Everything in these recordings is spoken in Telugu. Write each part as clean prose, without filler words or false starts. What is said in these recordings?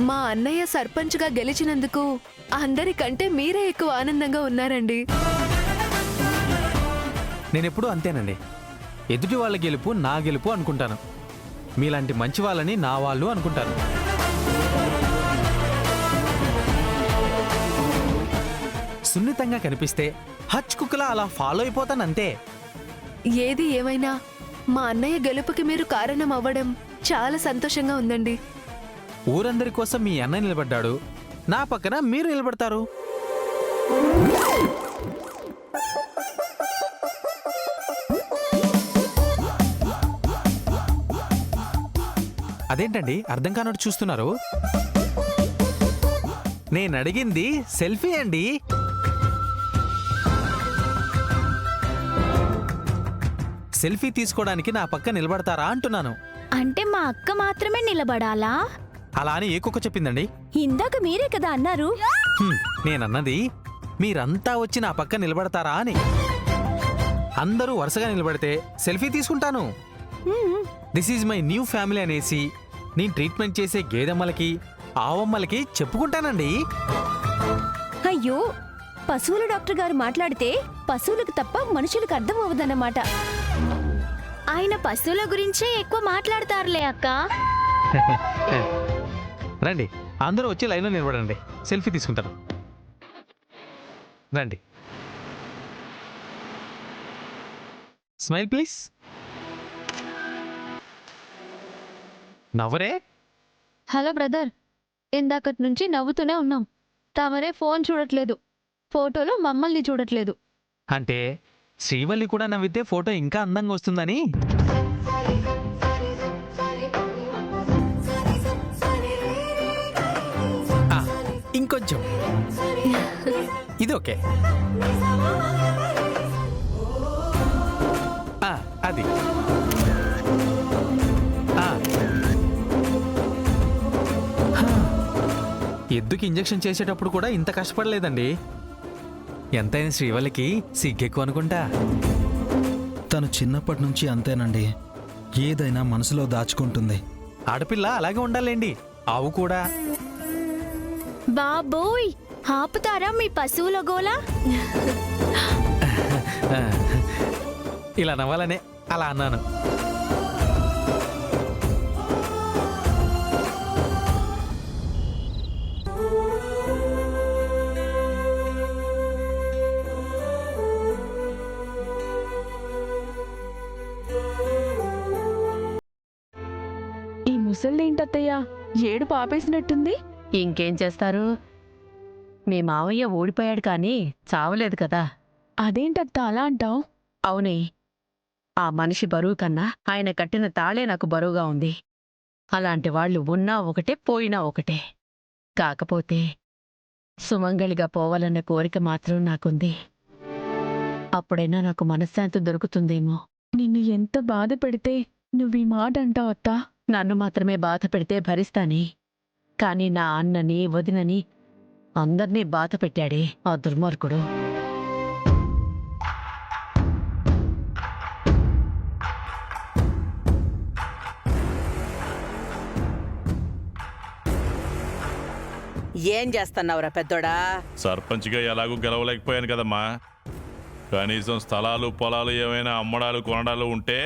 మా అన్నయ్య సర్పంచ్గా గెలిచినందుకు అందరికంటే మీరే ఎక్కువ ఆనందంగా ఉన్నారండి. నేనెప్పుడూ అంతేనండి. ఎదుటి వాళ్ళ గెలుపు నా గెలుపు అనుకుంటాను. మీలాంటి మంచి వాళ్ళని నా వాళ్ళు అనుకుంటాను. సున్నితంగా కనిపిస్తే హచ్ కుక్కలా అలా ఫాలో అయిపోతానంతే. ఏది ఏమైనా మా అన్నయ్య గెలుపుకి మీరు కారణం అవ్వడం చాలా సంతోషంగా ఉందండి. ఊరందరి కోసం మీ అన్న నిలబడ్డాడు, నా పక్కన మీరు నిలబడతారు. అదేంటండి అర్థం కానట్టు చూస్తున్నారు? నేను అడిగింది సెల్ఫీ అండి. సెల్ఫీ తీసుకోవడానికి నా పక్క నిలబడతారా అంటున్నాను. అంటే మా అక్క మాత్రమే నిలబడాలా? అలా అని ఏ కుక్క చెప్పిందండి? ఇందాక మీరే కదా అన్నారు. నేనన్నది మీరంతా వచ్చి నా పక్క నిలబడతారా అని. అందరూ వరుసగా నిలబడితే సెల్ఫీ తీసుకుంటాను. This is my new family అనేసి నేను ట్రీట్మెంట్ చేసే గేదెమ్మలకి ఆవమ్మలకి చెప్పుకుంటానండి. అయ్యో, పశువుల డాక్టర్ గారు మాట్లాడితే పశువులకు తప్ప మనుషులకు అర్థం అవ్వదన్నమాట. ఆయన పశువుల గురించే ఎక్కువ మాట్లాడతారులే అక్క. రండి, అందరూ వచ్చి లైన్లో నిలబడండి, సెల్ఫీ తీసుకుంటాను. రండి, స్మైల్ ప్లీజ్. నవ్వరే. హలో బ్రదర్, ఇందాకటి నుంచి నవ్వుతూనే ఉన్నాం. తమరే ఫోన్ చూడట్లేదు, ఫోటోలో మమ్మల్ని చూడట్లేదు. అంటే శ్రీవల్లి కూడా నవ్వితే ఫోటో ఇంకా అందంగా వస్తుందని. ఇంకొంచెం ఇది ఓకే. అది ఎద్దుకి ఇంజెక్షన్ చేసేటప్పుడు కూడా ఇంత కష్టపడలేదండి. ఎంతైనా శ్రీవల్లికి సిగ్గెక్కువ అనుకుంటా. తను చిన్నప్పటి నుంచి అంతేనండి, ఏదైనా మనసులో దాచుకుంటుంది. ఆడపిల్ల అలాగే ఉండాలేండి, ఆవు కూడా. బాబోయ్, ఆపుతారా మీ పశువుల గోల? ఇలా నవ్వాలనే అలా అన్నాను. ఈ ముసల్దేంటత్తయ్యా ఏడు పాపేసినట్టుంది. ఇంకేం చేస్తారు, మీ మావయ్య ఓడిపోయాడు కానీ చావలేదు కదా. అదేంటత్త అలా అంటావు? అవునే, ఆ మనిషి బరువు కన్నా ఆయన కట్టిన తాళే నాకు బరువుగా ఉంది. అలాంటి వాళ్ళు ఉన్నా ఒకటే పోయినా ఒకటే. కాకపోతే సుమంగళిగా పోవాలన్న కోరిక మాత్రం నాకుంది. అప్పుడైనా నాకు మనశ్శాంతి దొరుకుతుందేమో. నిన్ను ఎంత బాధ పెడితే నువ్వీ మాట అంటావు అత్తా? నన్ను మాత్రమే బాధ పెడితే భరిస్తానే, కాని నా అన్నని వదినని అందర్నీ బాధ పెట్టాడే ఆ దుర్మార్గుడు. ఏం చేస్తున్నావురా పెద్దోడా? సర్పంచ్గా ఎలాగూ గెలవలేకపోయాను కదమ్మా. కనీసం స్థలాలు పొలాలు ఏమైనా అమ్మడాలు కొనడాలు ఉంటే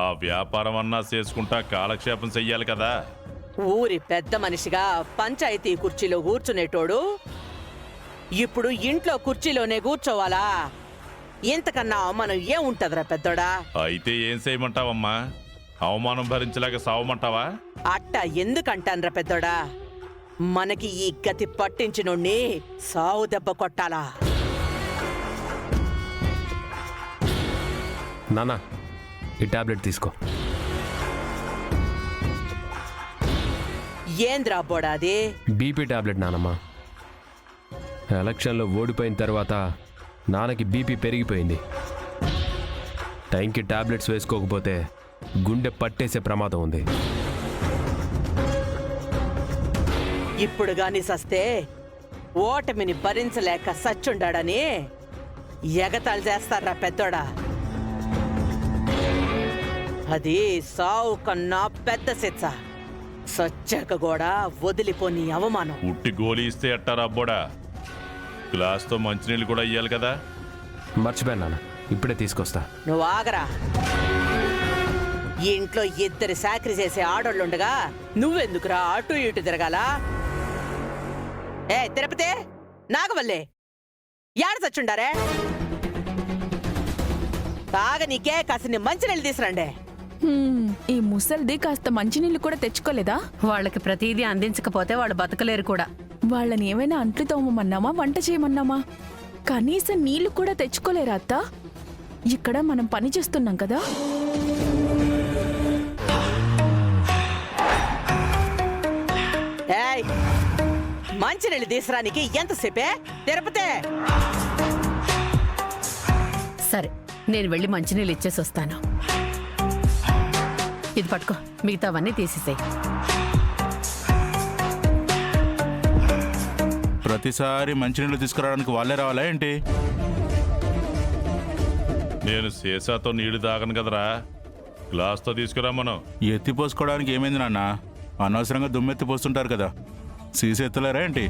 ఆ వ్యాపారం అన్నా చేసుకుంటా కాలక్షేపం చెయ్యాలి కదా. ఊరి పెద్ద మనిషిగా పంచాయతీ కుర్చీలో కూర్చునేటోడు ఇప్పుడు ఇంట్లో కుర్చీలోనే కూర్చోవాలా? ఇంతకన్నా అవమానం ఏం ఉంటదిరా పెద్దోడా? అయితే ఏం చేయమంటావమ్మా? అవమానం భరించలేక సావమంటావా? అట్ట ఎందుకంటాన్రా పెద్దోడా? మనకి ఈ గతి పట్టించినోణ్ణి సావు దెబ్బ కొట్టాలా? నానా, ఈ టాబ్లెట్ తీసుకో. ఏంద్రా బోడాది? బీపీ టాబ్లెట్ నానమ్మా. ఎలక్షన్లో ఓడిపోయిన తర్వాత నాన్నకి బీపీ పెరిగిపోయింది. టైంకి టాబ్లెట్స్ వేసుకోకపోతే గుండె పట్టేసే ప్రమాదం ఉంది. ఇప్పుడు గాని సస్తే ఓటమిని భరించలేక సచ్చుండాడని ఎగతాళి చేస్తారా పెద్దోడా? అది సావు కన్నా పెద్ద శిక్ష. సచ్చాక కూడా వదిలిపోని అవమానం. ఉట్టి గోళీ ఇస్తే ఎట్టారా అబ్బోడా? గ్లాస్తో మంచినీళ్ళు కూడా ఇయ్యాలి కదా. మర్చిపోయాను నాన్న, ఇప్పుడే తీసుకొస్తా. నువ్వు ఆగరా. ఈ ఇంట్లో ఇద్దరు సాకరీ చేసే ఆడోళ్ళుండగా నువ్వెందుకురా అటు ఇటు తిరగాల? ఏ తిరుపతి, నాగవల్లే, యాడ చచ్చుండారే? తాగ నీకే కాసిని మంచినీళ్ళు తీసురండి. ఈ ముసల్ది కాస్త మంచినీళ్ళు కూడా తెచ్చుకోలేదా? వాళ్ళకి ప్రతిదీ అందించకపోతే వాళ్ళు బతకలేరు కూడా. వాళ్ళని ఏమైనా అంట్లు తోమమన్నామా, వంట చేయమన్నామా? కనీసం నీళ్లు కూడా తెచ్చుకోలేరా అత్త? ఇక్కడ మనం పని చేస్తున్నాం కదా. ఏయ్, మంచినీళ్ళు తీసురానికి ఎంతసేపే? తిరుపతి, సరే, నేను వెళ్ళి మంచినీళ్ళు ఇచ్చేసి వస్తాను. ఇది పట్టుకో, మిగతావన్నీ తీసేసాయి. ప్రతిసారి మంచినీళ్ళు తీసుకురావడానికి వాళ్ళే రావాలా ఏంటి? నేను సీసాతో నీళ్లు తాగను కదరా, గ్లాస్తో తీసుకురా. మనం ఎత్తిపోసుకోవడానికి ఏమైంది నాన్న? అనవసరంగా దుమ్మెత్తి పోస్తుంటారు కదా, సీసా ఎత్తలేరా ఏంటి?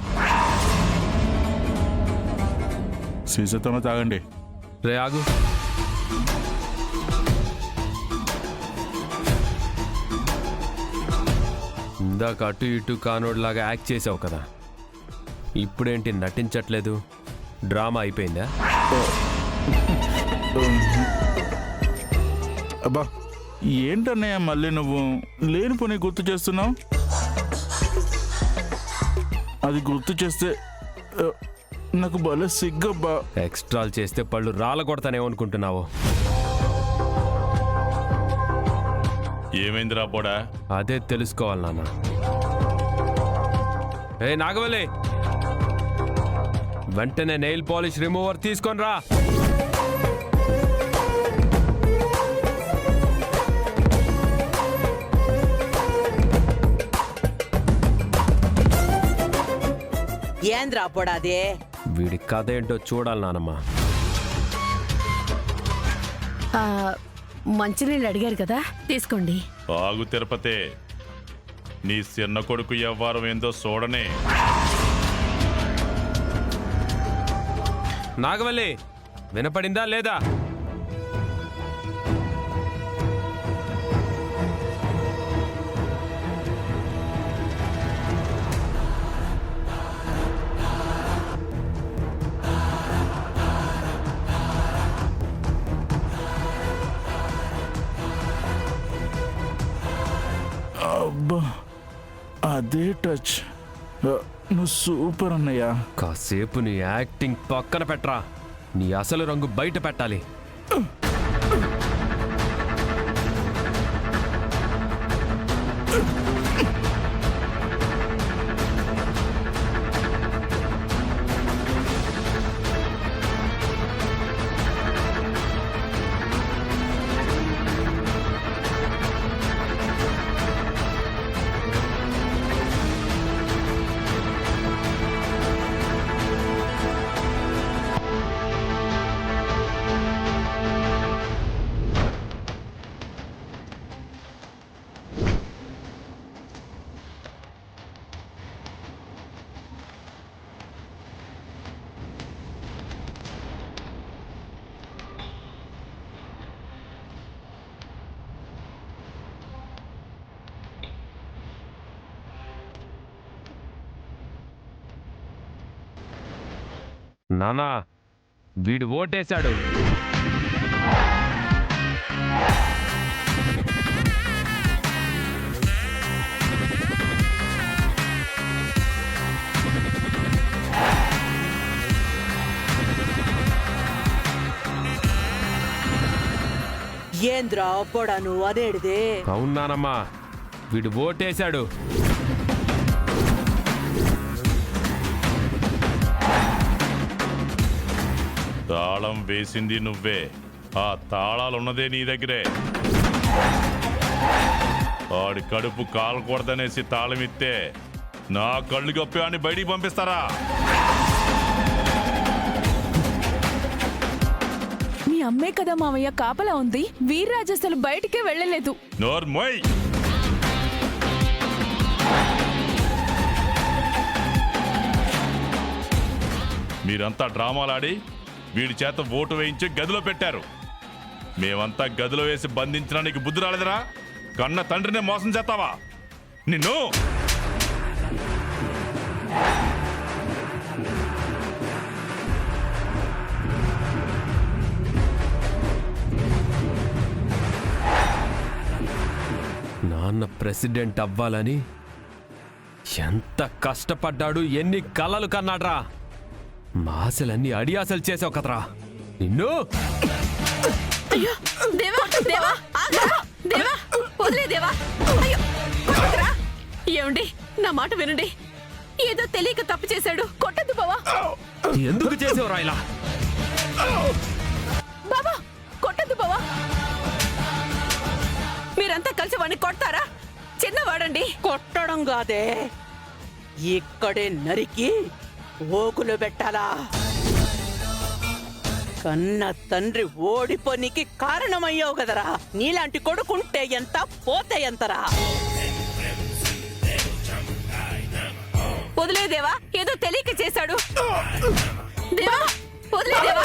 సీసాతోనే తాగండి. రే ఆగు. ఇందాక అటు ఇటు కానోడ్లాగా యాక్ట్ చేసావు కదా, ఇప్పుడేంటి నటించట్లేదు? డ్రామా అయిపోయిందా? అబ్బా, ఏంటన్నయ్య మళ్ళీ నువ్వు లేని పని గుర్తు చేస్తున్నావు? అది గుర్తు చేస్తే నాకు భలే సిగ్గబ్బా. ఎక్స్ట్రాలు చేస్తే పళ్ళు రాళ్ళ కొడతానేమనుకుంటున్నావు? ఏమైందిరా అబ్బోడా? అదే తెలుసుకోవాలి నాన్న. ఏ నాగవల్లి, వెంటనే నెయిల్ పాలిష్ రిమూవర్ తీసుకొని రా. ఏంద్రా పొడాదే? వీడి కథ ఏంటో చూడాలి నానమ్మ. మంచినీళ్ళు అడిగారు కదా, తీసుకోండి. ఆగు తిరుపతి, నీ చిన్న కొడుకు వ్యవహారం ఏందో చూడనే. నాగవల్లి, వినపడిందా లేదా? అబ్బా, అదే టచ్. నువ్వు సూపర్ అన్నయ్య. కాసేపు నీ యాక్టింగ్ పక్కన పెట్టరా, నీ అసలు రంగు బయట పెట్టాలి. నానా, వీడు ఓటేశాడు. ఏంద్రా పొడా నువ్వు అదేడిదే? అవునానమ్మా, వీడు ఓటేశాడు. తాళం వేసింది నువ్వే, ఆ తాళాలున్నదే నీ దగ్గరే. వాడి కడుపు కాలకూడదనేసి తాళం ఇస్తే నా కళ్ళు గప్పి అని బయటికి పంపిస్తారా? మీ అమ్మే కదా మావయ్య కాపలా ఉంది. వీర్రాజు అసలు బయటికే వెళ్ళలేదు. నోర్మోయ్, మీరంతా డ్రామాలాడి వీడి చేత ఓటు వేయించి గదిలో పెట్టారు. మేమంతా గదిలో వేసి బంధించినా నీకు బుద్ధి రాలేదురా? కన్న తండ్రినే మోసం చేస్తావా? నిన్ను నాన్న ప్రెసిడెంట్ అవ్వాలని ఎంత కష్టపడ్డాడు, ఎన్ని కలలు కన్నాడ్రా. మా ఆశలన్నీ అడియాసలు చేసావు కదరా నిన్ను. అయ్యో దేవా దేవా ఆగరా! దేవా వదిలే దేవా. అయ్యో కొట్టకురా. ఏమండి నా మాట వినండి. ఏదో తెలియక తప్పు చేశాడు. కొట్టద్దు బావా. ఎందుకు చేసావు ఇలా? బావా కొట్టద్దు బావా. మీరంతా కలిసి వాడిని కొడతారా? చిన్నవాడండి. కొట్టడం కాదే, ఇక్కడే నరికి ఓకులు పెట్టాలా. కన్న తండ్రి ఓడిపోనికి కారణమయ్యావు కదరా. నీలాంటి కొడుకుంటే ఎంత, పోతే ఎంతరా. వదిలేదేవా, ఏదో తెలియక చేశాడు. దేవా వదిలేదేవా.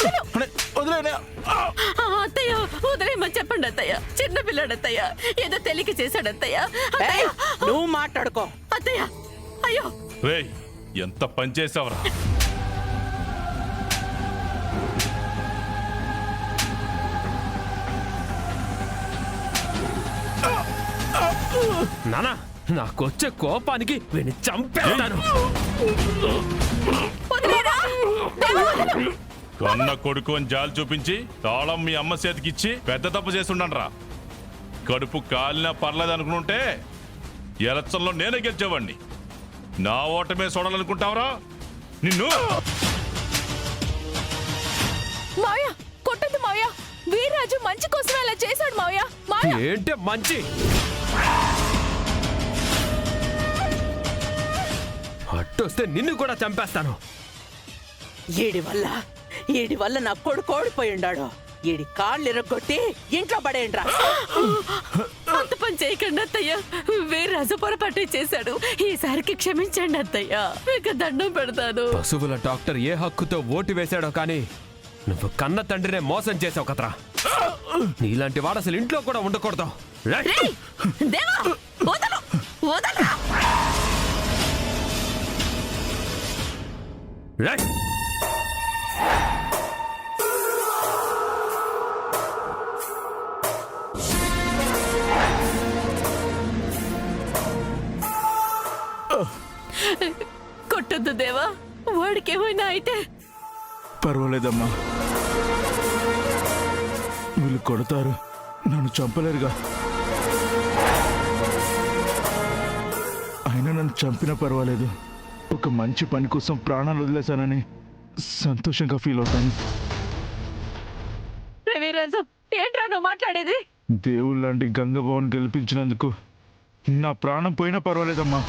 అత్తయ్య వదిలేమని చెప్పండి అత్తయ్య. చిన్న పిల్లాడు అత్తయ్య, ఏదో తెలియక చేశాడు అత్తయ్య. నువ్వు మాట్లాడుకో అత్తయ్య. అయ్యో రేయ్, ఎంత పని చేసావురా. నానా, నాకొచ్చే కోపానికి వీడిని చంపేస్తాను. కన్న కొడుకు అని జాలి చూపించి తాళం మీ అమ్మ చేతికిచ్చి పెద్ద తప్పు చేస్తుండరా. కడుపు కాలినా పర్లేదు అనుకుంటే ఎలక్షన్లో నేనే గెలిచేవాడిని. నా ఓటమే చూడాలనుకుంటావరా నిన్ను. మావయ్య కొట్టద్దు మావయ్య. వీర్రాజు మంచి కోసం అలా చేశాడు మావయ్య. మావయ్య ఏంటే మంచి? అట్టొస్తే నిన్ను కూడా చంపేస్తాను. ఈడి వల్ల నా కొడుకు ఓడిపోయిండాడు. ఈడి కాళ్ళు ఇరగొట్టి ఇంట్లో పడేయండిరా. అంత పని చేయకండి అత్తయ్య. వీర్రాజు పొరపాటు చేశాడు. ఈసారికి క్షమించండి అత్తయ్య. మీకు దండం పెడతాను. పశువుల డాక్టర్ ఏ హక్కుతో ఓటు వేశాడో కానీ నువ్వు కన్న తండ్రినే మోసం చేసావు కదరా. నీలాంటి వాడు అసలు ఇంట్లో కూడా ఉండకూడదు. దేవా వదలు వదలు. కొట్టొద్దు దేవా, వాడికి ఏమైనా అయితే. పర్వాలేదమ్మా, వీళ్ళు కొడతారు, నన్ను చంపలేరుగా. అయినా నన్ను చంపినా పర్వాలేదు. ఒక మంచి పని కోసం ప్రాణాలు వదిలేశానని సంతోషంగా ఫీల్ అవుతాను. వీర్రాజు ఏంట్రా నువ్వు మాట్లాడేది? దేవుళ్ళ లాంటి గంగభవన్ గెలిపించినందుకు నా ప్రాణం పోయినా పర్వాలేదమ్మా.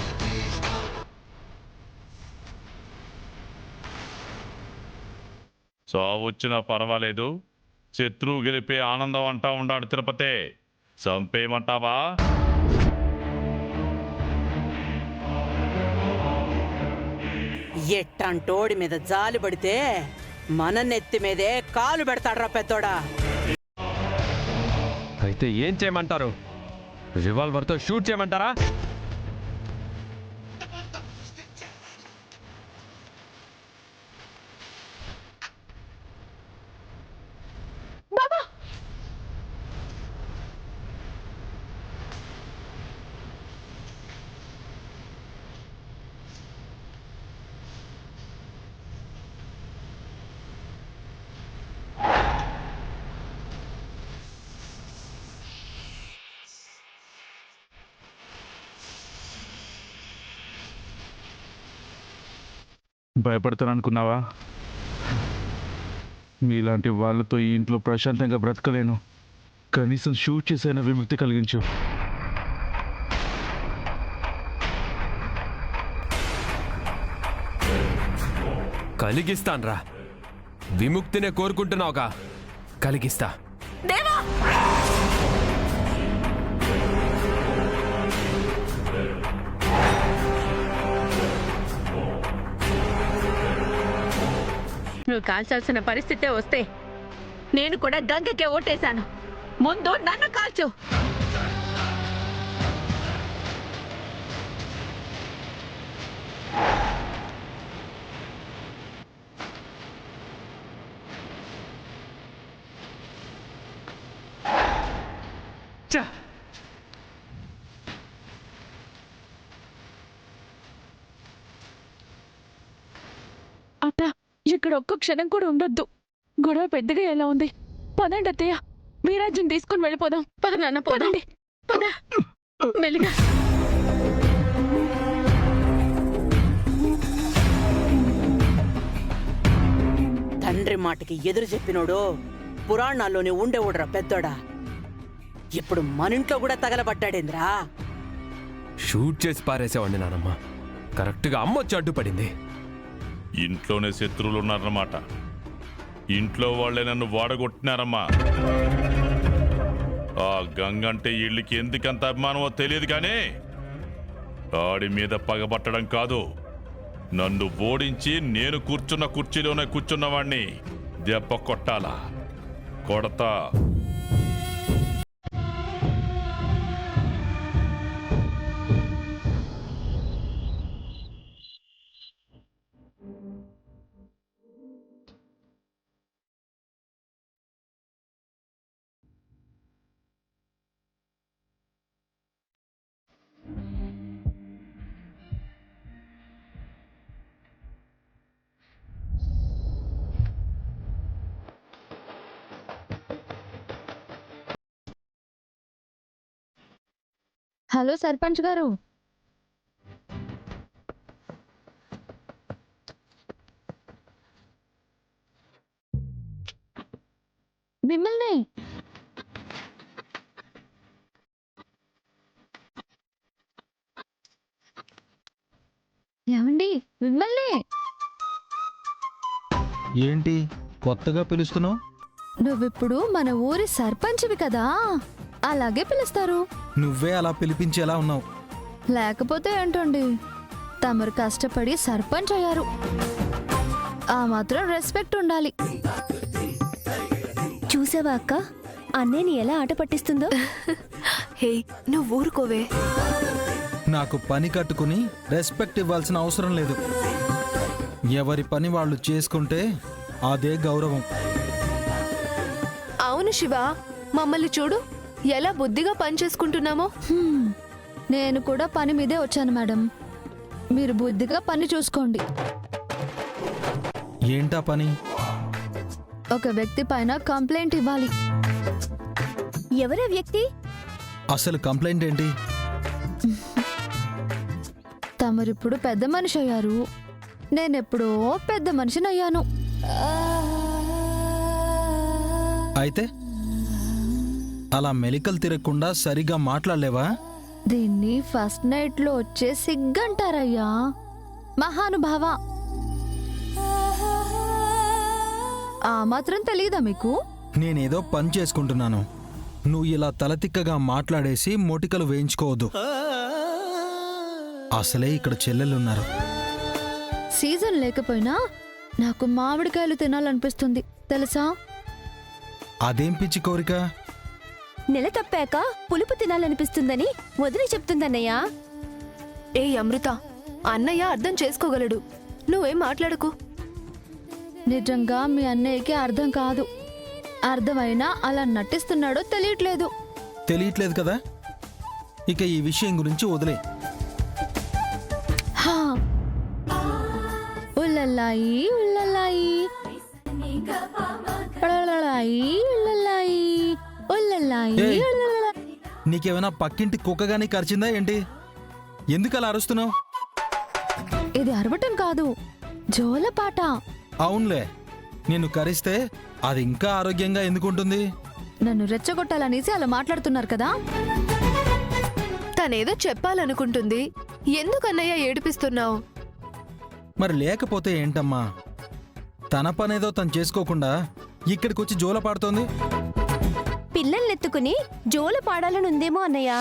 చావొచ్చినా పర్వాలేదు, శత్రువు గెలిపే ఆనందం అంటా ఉండాడు తిరుపతి. చంపేయమంటావా? ఎట్టంటోడి మీద జాలి పడితే మన నెత్తి మీదే కాలు పెడతాడ్రా పెద్దోడా. అయితే ఏం చేయమంటారు? రివాల్వర్తో షూట్ చేయమంటారా? భయపడతాననుకున్నావా? మీలాంటి వాళ్ళతో ఈ ఇంట్లో ప్రశాంతంగా బ్రతకలేను. కనీసం షూట్ చేసైనా విముక్తి కలిగించు. కలిగిస్తాన్రా. విముక్తినే కోరుకుంటున్నావుగా, కలిగిస్తా. దేవా నువ్వు కాల్చాల్సిన పరిస్థితే వస్తే నేను కూడా గంగకే ఓటేశాను. ముందు నన్ను కాల్చు. అత్త, ఇక్కడ ఒక్క క్షణం కూడా ఉండొద్దు. గొడవ పెద్దగా ఎలా ఉంది? పదండి అత్తయ్య, వీరాజ్యం తీసుకుని వెళ్ళిపోదాం. పద నాన్న, పోదండి. పద మెల్లిగా. తండ్రి మాటకి ఎదురు చెప్పినోడు పురాణాల్లోనే ఉండేవాడురా పెద్దోడా. ఇప్పుడు మనింట్లో కూడా తగలబడ్డాడేంద్రా. షూట్ చేసి పారేసేవాడిని నానమ్మ. కరెక్ట్గా అమ్మ వచ్చి అడ్డుపడింది. ఇంట్లోనే శత్రువులు ఉన్నారన్నమాట. ఇంట్లో వాళ్ళే నన్ను వాడగొట్టినారమ్మా. ఆ గంగంటే వీళ్ళకి ఎందుకంత అభిమానమో తెలియదు కానీ ఆడి మీద పగబట్టడం కాదు, నన్ను ఓడించి నేను కూర్చున్న కుర్చీలోనే కూర్చున్నవాణ్ణి దెబ్బ కొట్టాలా. కొడతా. హలో సర్పంచ్ గారు. మిమ్మల్ని ఏమండి, మిమ్మల్ని. ఏంటి కొత్తగా పిలుస్తున్నావు? నువ్విప్పుడు మన ఊరి సర్పంచ్వి కదా, అలాగే పిలుస్తారు. నువ్వే అలా పిలిపించేలా ఉన్నావు. లేకపోతే ఏంటండి, తమరు కష్టపడి సర్పంచ్ అయ్యారు, ఆ మాత్రం రెస్పెక్ట్ ఉండాలి. చూసావా అక్క, అన్నయ్యని ఎలా ఆట పట్టిస్తుందో? హే, నువ్వు ఊరుకోవే. నాకు పని కట్టుకుని రెస్పెక్ట్ ఇవ్వాల్సిన అవసరం లేదు. ఎవరి పని వాళ్ళు చేసుకుంటే అదే గౌరవం. అవును శివ, మమ్మల్ని చూడు ఎలా బుద్ధిగా పని చేసుకుంటున్నామో. నేను కూడా పని మీదే వచ్చాను మేడం, మీరు బుద్ధిగా పని చూసుకోండి. ఏంటా పని? ఒక వ్యక్తి పైన కంప్లైంట్ ఇవ్వాలి. ఎవరా వ్యక్తి? అసలు కంప్లైంట్ ఏంటి? తమరిప్పుడు పెద్ద మనిషి అయ్యారు, నేనెప్పుడో పెద్ద మనిషిని అయ్యాను. అయితే అలా మెలికలు తిరగకుండా సరిగా మాట్లాడలేవా? దీన్ని ఫస్ట్ నైట్ లో వచ్చే సిగ్గంటారయ్యా మహానుభావ. ఆ మాత్రం తెలీదా మీకు? నేనేదో పని చేసుకుంటున్నాను, నువ్వు ఇలా తలతిక్కగా మాట్లాడేసి మోటికలు వేయించుకోవద్దు. అసలే ఇక్కడ చెల్లెలున్నారు. సీజన్ లేకపోయినా నాకు మామిడికాయలు తినాలనిపిస్తుంది తెలుసా? అదేం పిచ్చి కోరిక? నెల తప్పాక పులుపు తినాలనిపిస్తుందని వదిలి చెప్తుందన్నయ్య. ఏ అమృత, అన్నయ్య అర్థం చేసుకోగలడు, నువ్వేం మాట్లాడకు. నిజంగా మీ అన్నయ్యకి అర్థం కాదు, అర్థమైనా అలా నటిస్తున్నాడో తెలియట్లేదు. తెలియట్లేదు కదా, ఇక ఈ విషయం గురించి వదిలే. హా. ఉల్లల్లాయి ఉల్లల్లాయి ఉల్లల్లాయి ఉల్లల్లాయి ఉల్లల్లాయి ఏయ్. ఉల్లల్లాయి. నీకేమైనా పక్కింటి కుక్కగాని కరిచిందా ఏంటి? ఎందుకు అలా అరుస్తున్నావు? ఇది అరవటం కాదు, జోలపాట. అవునులే, నిన్ను కరిస్తే అది ఇంకా ఆరోగ్యంగా ఎందుకుంటుంది? నన్ను రెచ్చగొట్టాలనేసి అలా మాట్లాడుతున్నారు కదా. తనేదో చెప్పాలనుకుంటుంది, ఎందుకన్నయ్య ఏడిపిస్తున్నావు? మరి లేకపోతే ఏంటమ్మా, తన పనేదో తను చేసుకోకుండా ఇక్కడికొచ్చి జోల పాడుతోంది. పిల్లల్నెత్తుకుని జోల పాడాలనుందేమో అన్నయ్య.